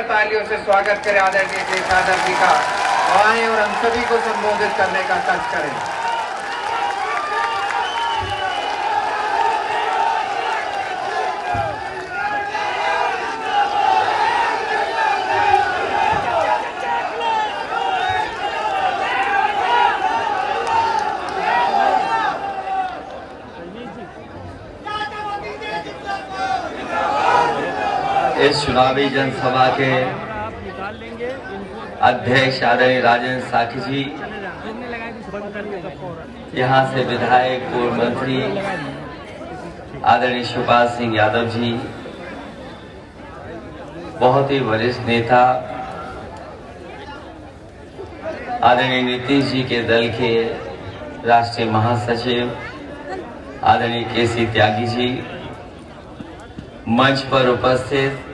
बार तालियों से स्वागत करें आदरणीय देसादर जी का, आए और हम सभी को संबोधित करने का कष्ट करें। इस चुनावी जनसभा के अध्यक्ष आदरणीय राजेंद्र साखी जी, यहाँ से विधायक पूर्व मंत्री आदरणीय शिवपाल सिंह यादव जी, बहुत ही वरिष्ठ नेता आदरणीय नीतीश जी के दल के राष्ट्रीय महासचिव आदरणीय केसी त्यागी जी, मंच पर उपस्थित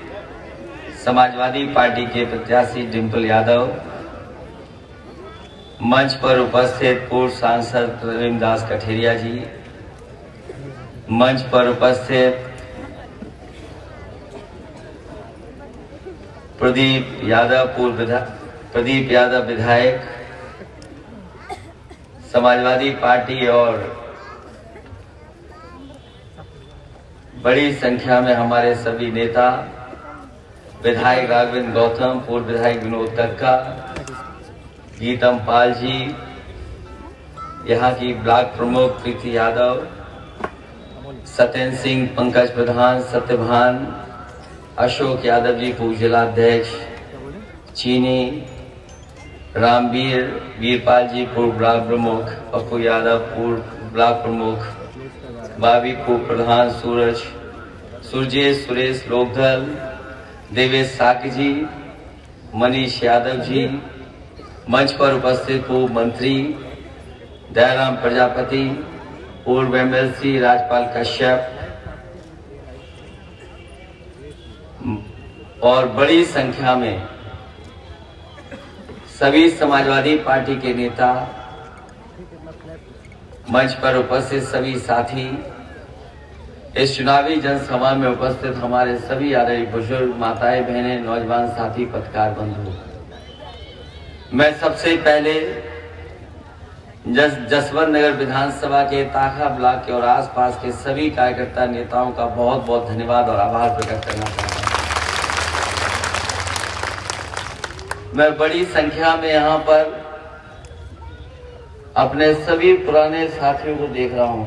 समाजवादी पार्टी के प्रत्याशी डिंपल यादव, मंच पर उपस्थित पूर्व सांसद प्रवीण दास कठेरिया जी, मंच पर उपस्थित प्रदीप यादव विधायक, समाजवादी पार्टी और बड़ी संख्या में हमारे सभी नेता, विधायक राघवेंद्र गौतम, पूर्व विधायक विनोद तक्का, गीतम पाल जी, यहाँ की ब्लॉक प्रमुख प्रीति यादव, सत्येंद्र सिंह, पंकज प्रधान, सत्यभान, अशोक यादव जी पूर्व जिलाध्यक्ष, चीनी, रामवीर, वीरपाल जी पूर्व ब्लॉक प्रमुख, पप्पू यादव पूर्व ब्लॉक प्रमुख, बाबी पूर्व प्रधान, सुरजेश सुरेश लोकदल, देवेश साकी जी, मनीष यादव जी, मंच पर उपस्थित पूर्व मंत्री दयाराम प्रजापति, पूर्व एमएलसी राजपाल कश्यप और बड़ी संख्या में सभी समाजवादी पार्टी के नेता, मंच पर उपस्थित सभी साथी, इस चुनावी जनसभा में उपस्थित हमारे सभी आदरणीय बुजुर्ग, माताएं, बहनें, नौजवान साथी, पत्रकार बंधु, मैं सबसे पहले जसवंत नगर विधानसभा के ताखा ब्लॉक के और आसपास के सभी कार्यकर्ता नेताओं का बहुत बहुत धन्यवाद और आभार प्रकट करना चाहता हूं। मैं बड़ी संख्या में यहाँ पर अपने सभी पुराने साथियों को देख रहा हूं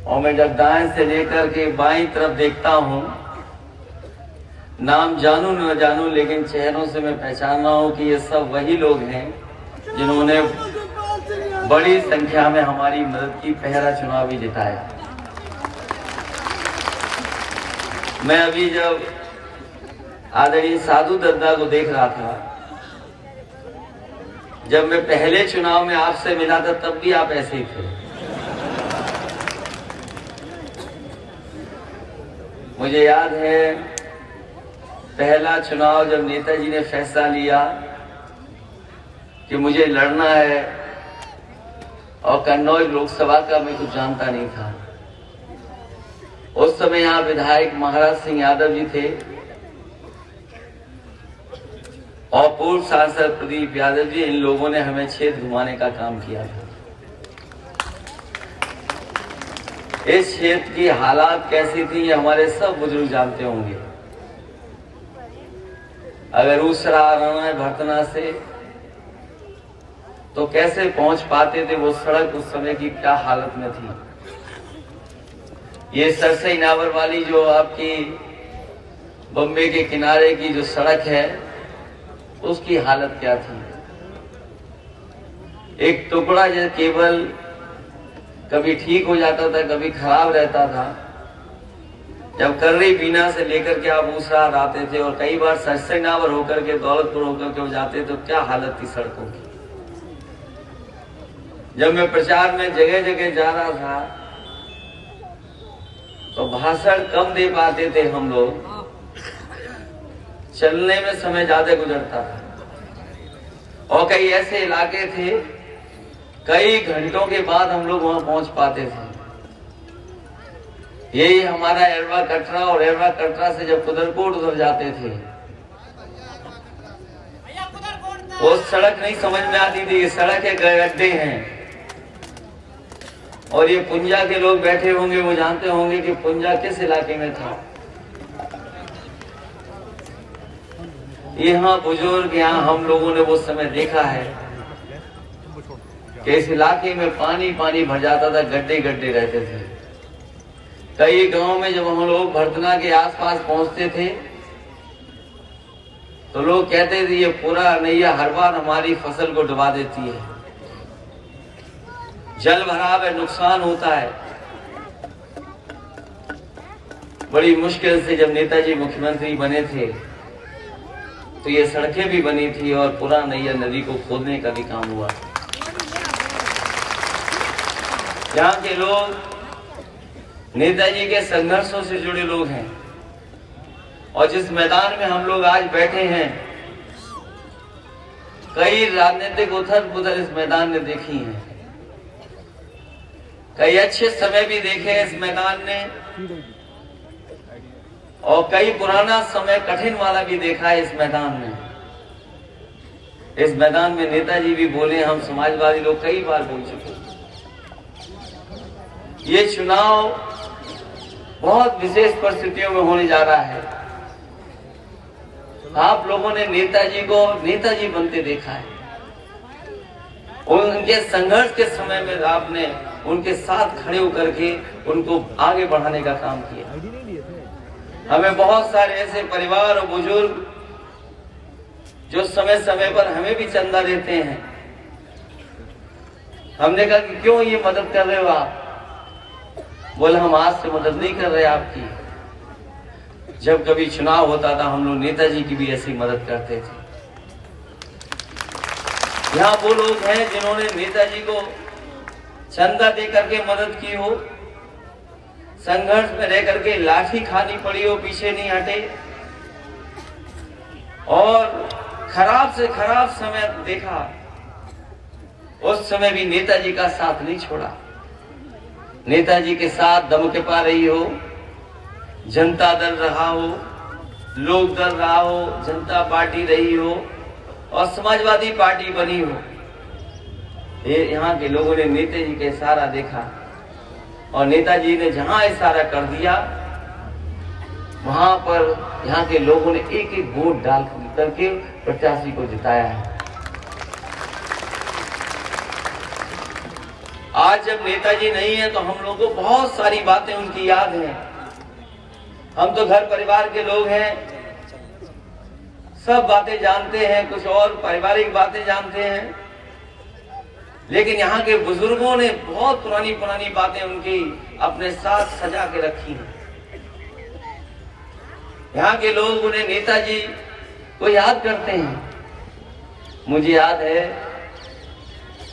और मैं जब दाएं से लेकर के बाईं तरफ देखता हूं, नाम जानू न जानू लेकिन चेहरों से मैं पहचान रहा हूं कि ये सब वही लोग हैं जिन्होंने बड़ी संख्या में हमारी मदद की, पहला चुनाव भी जिताया। मैं अभी जब आदरणीय साधु दद्दा को देख रहा था, जब मैं पहले चुनाव में आपसे मिला था तब भी आप ऐसे ही थे। मुझे याद है पहला चुनाव जब नेताजी ने फैसला लिया कि मुझे लड़ना है और कन्नौज लोकसभा का मैं कुछ जानता नहीं था। उस समय यहाँ विधायक महाराज सिंह यादव जी थे और पूर्व सांसद प्रदीप यादव जी, इन लोगों ने हमें क्षेत्र घुमाने का काम किया था। इस क्षेत्र की हालात कैसी थी ये हमारे सब बुजुर्ग जानते होंगे। अगर उसरा आना है भरतना से तो कैसे पहुंच पाते थे, वो सड़क उस समय की क्या हालत में थी। ये सरसई नावर वाली जो आपकी बम्बे के किनारे की जो सड़क है उसकी हालत क्या थी। एक टुकड़ा जो केवल कभी ठीक हो जाता था, कभी खराब रहता था। जब कर्री बीना से लेकर के आप उसरार आते थे और कई बार सरसई नावर होकर के दौलतपुर होकर के जाते तो क्या हालत थी सड़कों की। जब मैं प्रचार में जगह जगह जा रहा था तो भाषण कम दे पाते थे हम लोग, चलने में समय ज्यादा गुजरता था और कई ऐसे इलाके थे कई घंटों के बाद हम लोग वहां पहुंच पाते थे। यही हमारा एरवा कटरा, और एरवा कटरा से जब कुदरकोट उधर जाते थे वो सड़क नहीं समझ में आती थी, ये सड़क है गड्ढे हैं। और ये पुंजा के लोग बैठे होंगे, वो जानते होंगे कि पुंजा किस इलाके में था। यहाँ बुजुर्ग, यहाँ हम लोगों ने वो समय देखा है कि इस इलाके में पानी पानी भर जाता था, गड्ढे गड्ढे रहते थे। कई गांव में जब हम लोग भरतना के आसपास पहुंचते थे तो लोग कहते थे ये पूरा नैया हर बार हमारी फसल को डुबा देती है, जल भराव है, नुकसान होता है। बड़ी मुश्किल से जब नेताजी मुख्यमंत्री बने थे तो ये सड़कें भी बनी थी और पूरा नैया नदी को खोदने का भी काम हुआ। यहाँ के लोग नेताजी के संघर्षों से जुड़े लोग हैं, और जिस मैदान में हम लोग आज बैठे हैं, कई राजनीतिक उथल पुथल इस मैदान में देखी है, कई अच्छे समय भी देखे हैं इस मैदान ने, और कई पुराना समय कठिन वाला भी देखा है इस मैदान में। इस मैदान में नेताजी भी बोले, हम समाजवादी लोग कई बार बोल चुके। ये चुनाव बहुत विशेष परिस्थितियों में होने जा रहा है। आप लोगों ने नेताजी को नेताजी बनते देखा है, उनके संघर्ष के समय में आपने उनके साथ खड़े होकर के उनको आगे बढ़ाने का काम किया। हमें बहुत सारे ऐसे परिवार और बुजुर्ग जो समय समय पर हमें भी चंदा देते हैं। हमने कहा कि क्यों ये मदद कर रहे हो आप? बोले हम आज से मदद नहीं कर रहे आपकी, जब कभी चुनाव होता था हम लोग नेताजी की भी ऐसी मदद करते थे। यहाँ वो लोग हैं जिन्होंने नेताजी को चंदा दे करके मदद की हो, संघर्ष में रह करके लाठी खानी पड़ी हो, पीछे नहीं हटे, और खराब से खराब समय देखा, उस समय भी नेताजी का साथ नहीं छोड़ा। नेताजी के साथ दमकपा रही हो, जनता दल रहा हो, लोक दल रहा हो, जनता पार्टी रही हो, और समाजवादी पार्टी बनी हो। ये यहाँ के लोगों ने नेताजी का इशारा देखा, और नेताजी ने जहां इशारा कर दिया वहां पर यहाँ के लोगों ने एक एक वोट डाल करके प्रत्याशी को जिताया है। आज जब नेताजी नहीं है तो हम लोगों को बहुत सारी बातें उनकी याद हैं। हम तो घर परिवार के लोग हैं, सब बातें जानते हैं, कुछ और पारिवारिक बातें जानते हैं, लेकिन यहाँ के बुजुर्गों ने बहुत पुरानी पुरानी बातें उनकी अपने साथ सजा के रखी हैं। यहाँ के लोग उन्हें नेताजी को याद करते हैं। मुझे याद है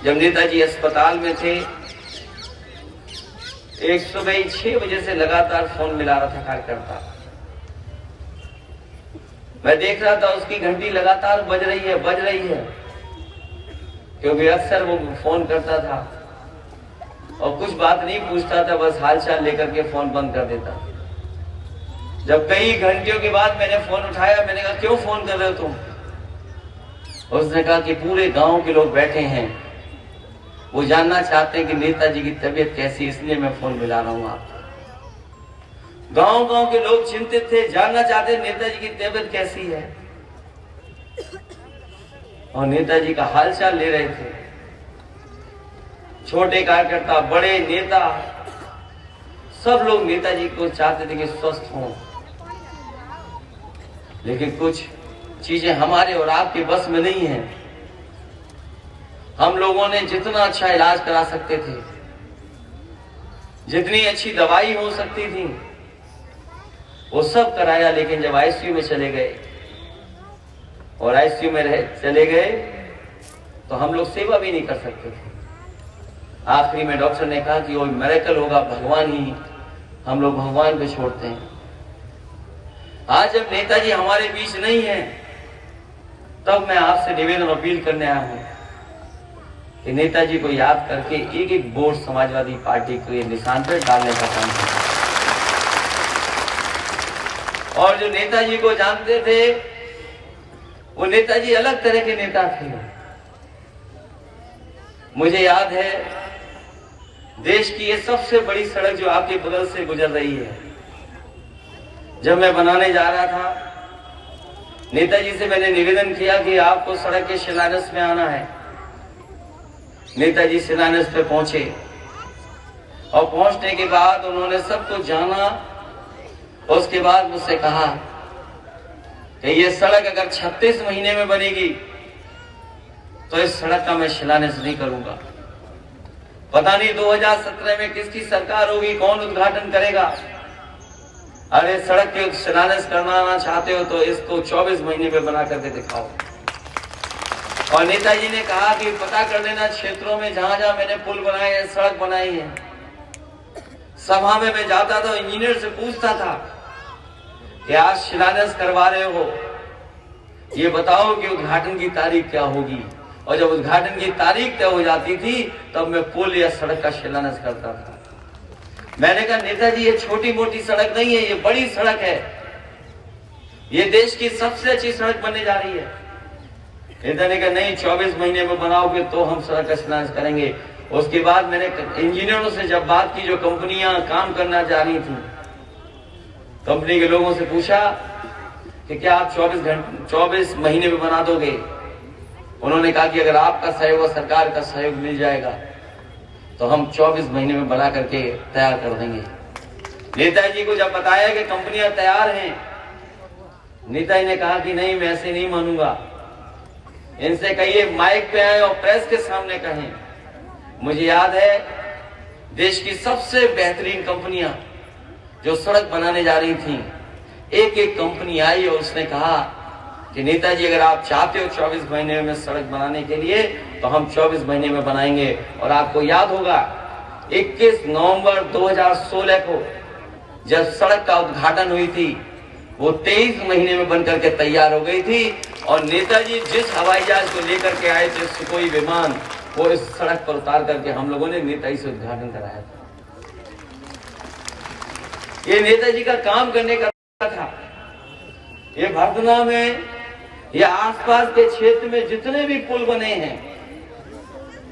जब नेताजी अस्पताल में थे, एक सुबह 6 बजे से लगातार फोन मिला रहा था कार्यकर्ता। मैं देख रहा था उसकी घंटी लगातार बज रही है, क्योंकि अक्सर वो फोन करता था और कुछ बात नहीं पूछता था, बस हालचाल लेकर के फोन बंद कर देता। जब कई घंटियों के बाद मैंने फोन उठाया, मैंने कहा क्यों फोन कर रहे हो तुम? उसने कहा कि पूरे गांव के लोग बैठे हैं, वो जानना चाहते हैं कि नेताजी की तबीयत कैसी, इसलिए मैं फोन मिला रहा हूं आपको। गांव गांव के लोग चिंतित थे, जानना चाहते नेताजी की तबीयत कैसी है, और नेताजी का हालचाल ले रहे थे। छोटे कार्यकर्ता, बड़े नेता, सब लोग नेताजी को चाहते थे कि स्वस्थ हों, लेकिन कुछ चीजें हमारे और आपके बस में नहीं है। हम लोगों ने जितना अच्छा इलाज करा सकते थे, जितनी अच्छी दवाई हो सकती थी, वो सब कराया, लेकिन जब आईसीयू में चले गए और आईसीयू में चले गए तो हम लोग सेवा भी नहीं कर सकते थे। आखिरी में डॉक्टर ने कहा कि वो मिरेकल होगा, भगवान ही, हम लोग भगवान पे छोड़ते हैं। आज जब नेताजी हमारे बीच नहीं है, तब मैं आपसे निवेदन अपील करने आया हूं कि नेताजी को याद करके एक एक वोट समाजवादी पार्टी के निशान पर डालने का काम करें। और जो नेताजी को जानते थे वो नेताजी अलग तरह के नेता थे। मुझे याद है देश की ये सबसे बड़ी सड़क जो आपके बगल से गुजर रही है, जब मैं बनाने जा रहा था नेताजी से मैंने निवेदन किया कि आपको सड़क के शिलान्यास में आना है। नेताजी शिलान्यास पे पहुंचे और पहुंचने के बाद उन्होंने सब कुछ जाना। उसके बाद मुझसे कहा कि ये सड़क अगर 36 महीने में बनेगी तो इस सड़क का मैं शिलान्यास नहीं करूंगा। पता नहीं 2017 में किसकी सरकार होगी, कौन उद्घाटन करेगा। अरे सड़क के शिलान्यास करना चाहते हो तो इसको 24 महीने में बना करके दिखाओ। और नेताजी ने कहा कि पता कर लेना क्षेत्रों में जहां जहां मैंने पुल बनाए हैं, सड़क बनाई है। सभा में मैं जाता था, इंजीनियर से पूछता था कि आज शिलान्यास करवा रहे हो, ये बताओ कि उद्घाटन की तारीख क्या होगी। और जब उद्घाटन की तारीख तय हो जाती थी तब मैं पुल या सड़क का शिलान्यास करता था। मैंने कहा नेताजी ये छोटी मोटी सड़क नहीं है, ये बड़ी सड़क है, ये देश की सबसे अच्छी सड़क बनने जा रही है। नेता ने कहा नहीं, 24 महीने में बनाओगे तो हम सड़क का शिलान्यास करेंगे। उसके बाद मैंने इंजीनियरों से जब बात की, जो कंपनियां काम करना चाह रही थी, कंपनी के लोगों से पूछा कि क्या आप 24 महीने में बना दोगे। उन्होंने कहा कि अगर आपका सहयोग और सरकार का सहयोग मिल जाएगा तो हम 24 महीने में बना करके तैयार कर देंगे। नेताजी को जब बताया कि कंपनियां तैयार हैं, नेताजी ने कहा कि नहीं, मैं ऐसे नहीं मानूंगा, इनसे कहिए माइक पे आए और प्रेस के सामने कहें। मुझे याद है देश की सबसे बेहतरीन कंपनियां जो सड़क बनाने जा रही थी, एक एक कंपनी आई और उसने कहा कि नेताजी अगर आप चाहते हो 24 महीने में सड़क बनाने के लिए तो हम 24 महीने में बनाएंगे। और आपको याद होगा 21 नवंबर 2016 को जब सड़क का उद्घाटन हुई थी, वो 23 महीने में बनकर के तैयार हो गई थी। और नेताजी जिस हवाई जहाज को लेकर के आए थे, सुखोई विमान, वो इस सड़क पर उतार करके हम लोगों ने नेताजी से उद्घाटन कराया था। ये नेताजी का काम करने का था। ये भरदना में या आसपास के क्षेत्र में जितने भी पुल बने हैं,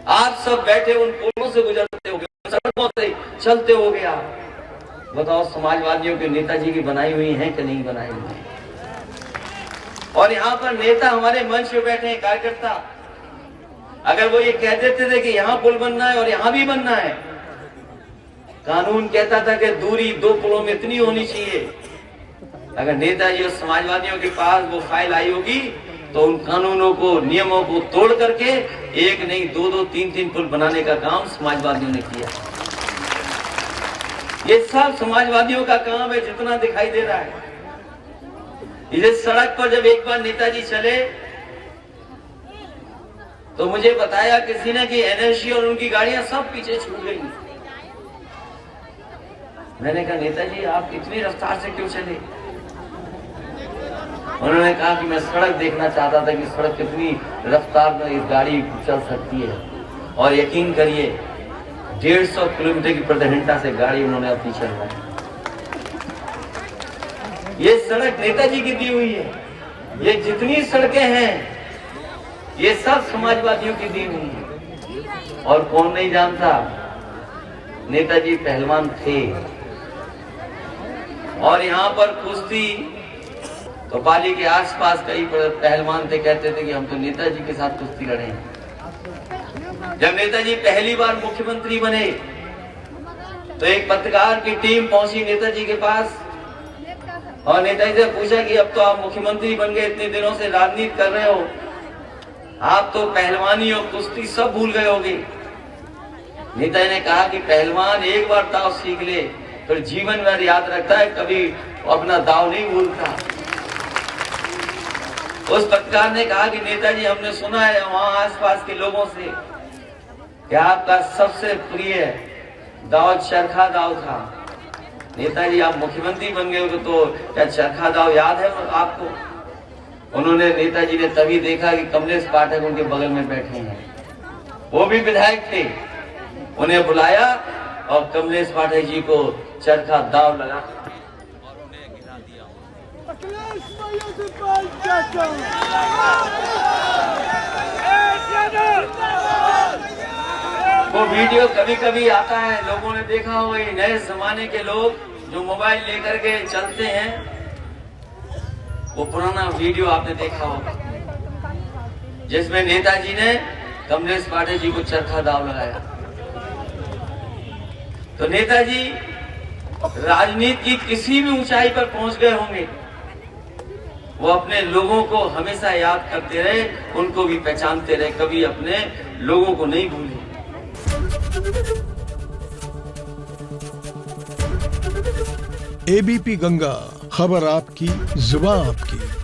आप सब बैठे उन पुलों से गुजरते होगे, सड़कों से चलते होगे। आप बताओ समाजवादियों के नेताजी की बनाई हुई हैं कि नहीं बनाई हुई है। और यहाँ पर नेता हमारे मंच पे बैठे हैं, कार्यकर्ता, अगर वो ये कह देते थे कि यहाँ पुल बनना है और यहाँ भी बनना है, कानून कहता था कि दूरी 2 पुलों में इतनी होनी चाहिए। अगर नेताजी और समाजवादियों के पास वो फाइल आई होगी तो उन कानूनों को, नियमों को तोड़ करके 1 नहीं 2-2, 3-3 पुल बनाने का काम समाजवादियों ने किया। ये सब समाजवादियों का काम है जितना दिखाई दे रहा है। इस सड़क पर जब एक बार नेताजी चले तो मुझे बताया किसी ने कि एनएसजी और उनकी गाड़ियां सब पीछे छूट गई। मैंने कहा नेताजी आप इतनी रफ्तार से क्यों चले। उन्होंने कहा कि मैं सड़क देखना चाहता था कि सड़क कितनी रफ्तार में इस गाड़ी चल सकती है। और यकीन करिए 150 किलोमीटर की प्रति घंटा से गाड़ी उन्होंने अपनी चलवाई। ये सड़क नेताजी की दी हुई है। ये जितनी सड़कें हैं ये सब समाजवादियों की दी हुई है। और कौन नहीं जानता, नेताजी पहलवान थे। और यहाँ पर कुश्ती तो पाली के आसपास कई पहलवान थे, कहते थे कि हम तो नेताजी के साथ कुश्ती लड़े हैं। जब नेताजी पहली बार मुख्यमंत्री बने तो एक पत्रकार की टीम पहुंची नेताजी के पास और नेताजी से पूछा कि अब तो आप मुख्यमंत्री बन गए, इतने दिनों से राजनीति कर रहे हो, आप तो पहलवानी और कुश्ती सब भूल गए होगे। नेताजी ने कहा कि पहलवान एक बार दाव सीख ले फिर जीवन भर याद रखता है, कभी अपना दाव नहीं भूलता। उस पत्रकार ने कहा कि नेताजी हमने सुना है वहां आसपास के लोगों से कि आपका सबसे प्रिय दाव चरखा दाव था। नेताजी आप मुख्यमंत्री बन गए हो तो क्या चरखा दाव याद है आपको। उन्होंने नेताजी ने तभी देखा कि कमलेश पाठक उनके बगल में बैठे हैं, वो भी विधायक थे। उन्हें बुलाया और कमलेश पाठक जी को चरखा दाव लगा और उन्हें गिरा दिया। वो वीडियो कभी कभी आता है, लोगों ने देखा होगा, ये नए जमाने के लोग जो मोबाइल लेकर के चलते हैं, वो पुराना वीडियो आपने देखा होगा जिसमें नेताजी ने कम्युनिस्ट पार्टी जी को चरखा दाव लगाया। तो नेताजी राजनीति की किसी भी ऊंचाई पर पहुंच गए होंगे, वो अपने लोगों को हमेशा याद करते रहे, उनको भी पहचानते रहे, कभी अपने लोगों को नहीं भूले। एबीपी गंगा, खबर आपकी, जुबान आपकी।